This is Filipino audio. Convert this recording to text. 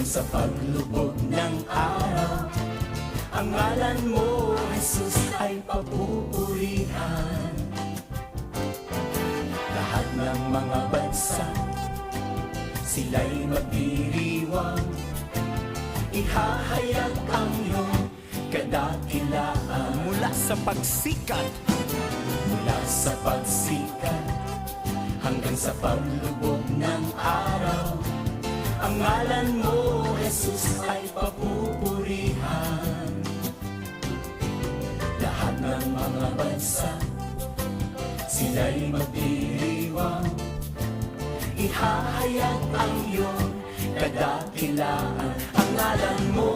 sa paglubog ng araw. Ang ngalan mo, Jesus, ay papupurihan. Lahat ng mga bansa, sila'y magdiriwang. Ihahayag ang iyong kadakilaan. Mula sa pagsikat hanggang sa paglubog ng araw. Ang ngalan mo, Jesus, ay papupurihan. Lahat ng mga bansa, sila'y magdiriwang. Ihahayag ang iyong kadakilaan. Ang ngalan mo,